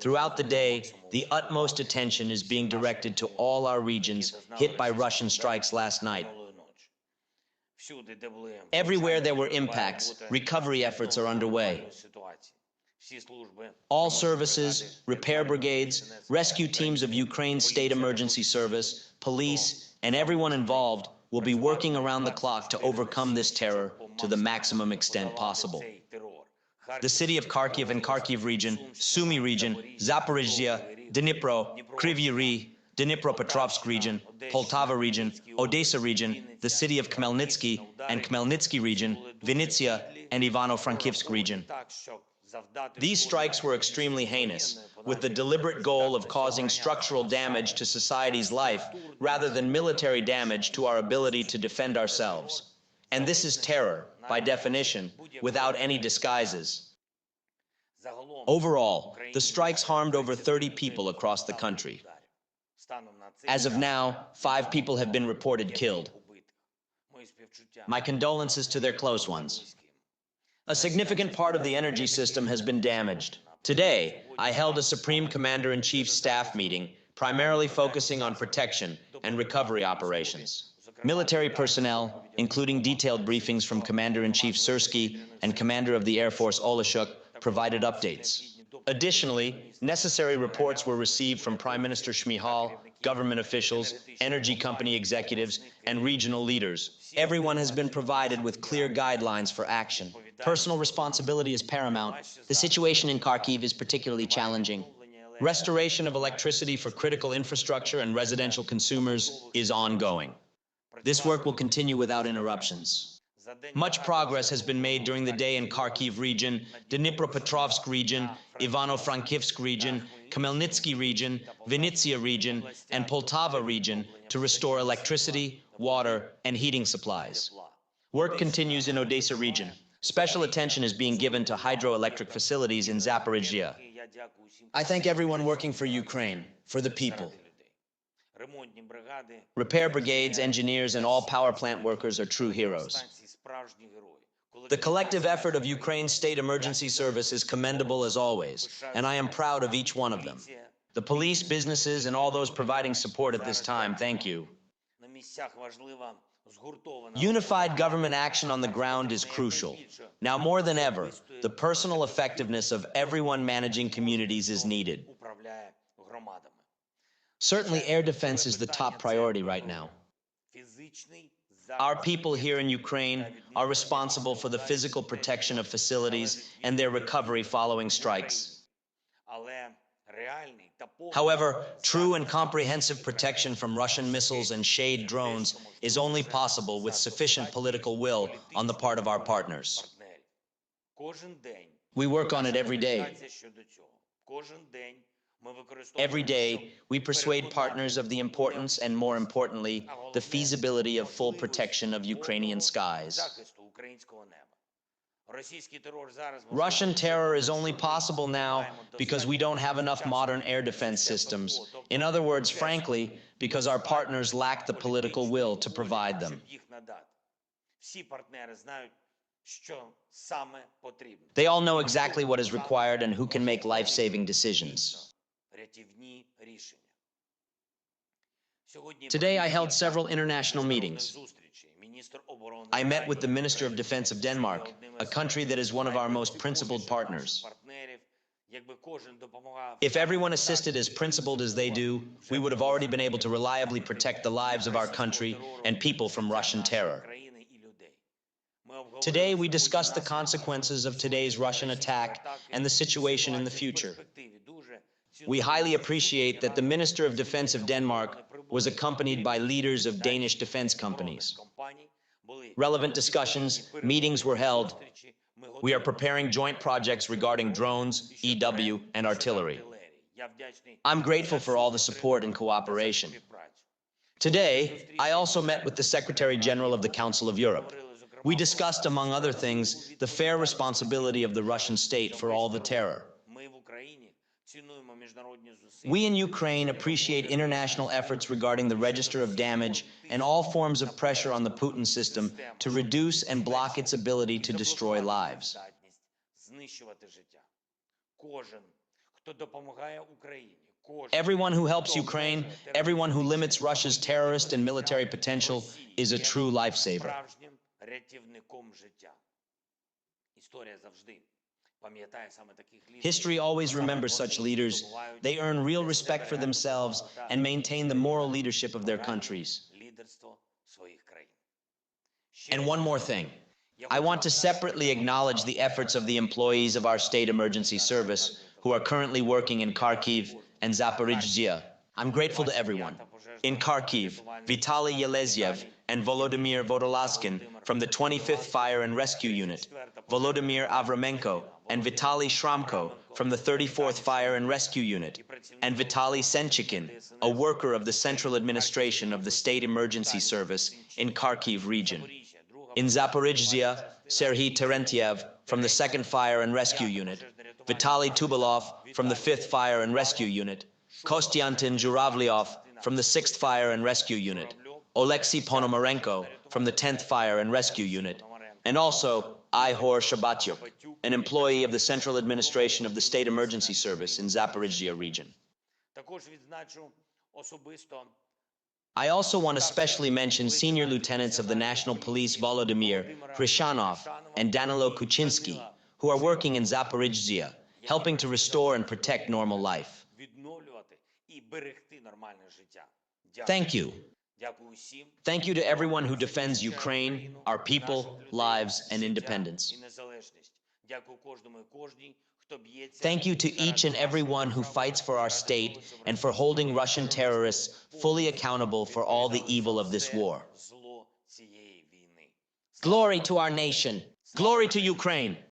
Throughout the day, the utmost attention is being directed to all our regions hit by Russian strikes last night. Everywhere there were impacts, recovery efforts are underway. All services, repair brigades, rescue teams of Ukraine's State Emergency Service, police, and everyone involved will be working around the clock to overcome this terror to the maximum extent possible. The city of Kharkiv and Kharkiv region, Sumy region, Zaporizhzhia, Dnipro, Kryvyi Rih, Dnipropetrovsk region, Poltava region, Odessa region, the city of Khmelnytsky and Khmelnytsky region, Vinnytsia and Ivano-Frankivsk region. These strikes were extremely heinous, with the deliberate goal of causing structural damage to society's life rather than military damage to our ability to defend ourselves. And this is terror, by definition, without any disguises. Overall, the strikes harmed over 30 people across the country. As of now, 5 people have been reported killed. My condolences to their close ones. A significant part of the energy system has been damaged. Today, I held a Supreme Commander-in-Chief's staff meeting, primarily focusing on protection and recovery operations. Military personnel, including detailed briefings from Commander-in-Chief Syrskyi and Commander of the Air Force Oleshuk, provided updates. Additionally, necessary reports were received from Prime Minister Shmyhal, government officials, energy company executives, and regional leaders. Everyone has been provided with clear guidelines for action. Personal responsibility is paramount. The situation in Kharkiv is particularly challenging. Restoration of electricity for critical infrastructure and residential consumers is ongoing. This work will continue without interruptions. Much progress has been made during the day in Kharkiv region, Dnipropetrovsk region, Ivano-Frankivsk region, Khmelnytsky region, Vinnytsia region, and Poltava region to restore electricity, water, and heating supplies. Work continues in Odessa region. Special attention is being given to hydroelectric facilities in Zaporizhzhia. I thank everyone working for Ukraine, for the people. Repair brigades, engineers, and all power plant workers are true heroes. The collective effort of Ukraine's State Emergency Service is commendable as always, and I am proud of each one of them. The police, businesses, and all those providing support at this time, thank you. Unified government action on the ground is crucial. Now more than ever, the personal effectiveness of everyone managing communities is needed. Certainly, air defense is the top priority right now. Our people here in Ukraine are responsible for the physical protection of facilities and their recovery following strikes. However, true and comprehensive protection from Russian missiles and Shade drones is only possible with sufficient political will on the part of our partners. We work on it every day. Every day, we persuade partners of the importance and, more importantly, the feasibility of full protection of Ukrainian skies. Russian terror is only possible now because we don't have enough modern air defense systems. In other words, frankly, because our partners lack the political will to provide them. They all know exactly what is required and who can make life-saving decisions. Today, I held several international meetings. I met with the Minister of Defense of Denmark, a country that is one of our most principled partners. If everyone assisted as principled as they do, we would have already been able to reliably protect the lives of our country and people from Russian terror. Today, we discussed the consequences of today's Russian attack and the situation in the future. We highly appreciate that the Minister of Defense of Denmark was accompanied by leaders of Danish defense companies. Relevant discussions, meetings were held. We are preparing joint projects regarding drones, EW, and artillery. I'm grateful for all the support and cooperation. Today, I also met with the Secretary General of the Council of Europe. We discussed, among other things, the fair responsibility of the Russian state for all the terror. We in Ukraine appreciate international efforts regarding the register of damage and all forms of pressure on the Putin system to reduce and block its ability to destroy lives. Everyone who helps Ukraine, everyone who limits Russia's terrorist and military potential is a true lifesaver. History always remembers such leaders. They earn real respect for themselves and maintain the moral leadership of their countries. And one more thing. I want to separately acknowledge the efforts of the employees of our state emergency service who are currently working in Kharkiv and Zaporizhzhia. I'm grateful to everyone. In Kharkiv, Vitaly Yelezyev and Volodymyr Vodolazkin from the 25th Fire and Rescue Unit, Volodymyr Avramenko and Vitaly Shramko from the 34th Fire and Rescue Unit, and Vitaly Senchikin, a worker of the Central Administration of the State Emergency Service in Kharkiv region. In Zaporizhzhia, Serhiy Terentiev from the 2nd Fire and Rescue Unit, Vitaly Tubalov from the 5th Fire and Rescue Unit, Kostiantin Zhuravlyov from the 6th Fire and Rescue Unit, Oleksiy Ponomarenko from the 10th Fire and Rescue Unit, and also Ihor Shabatyuk, an employee of the Central Administration of the State Emergency Service in Zaporizhzhia region. I also want to specially mention Senior Lieutenants of the National Police Volodymyr Hrishanov and Danilo Kuchinsky, who are working in Zaporizhzhia, helping to restore and protect normal life. Thank you. Thank you to everyone who defends Ukraine, our people, lives, and independence. Thank you to each and every one who fights for our state and for holding Russian terrorists fully accountable for all the evil of this war. Glory to our nation. Glory to Ukraine.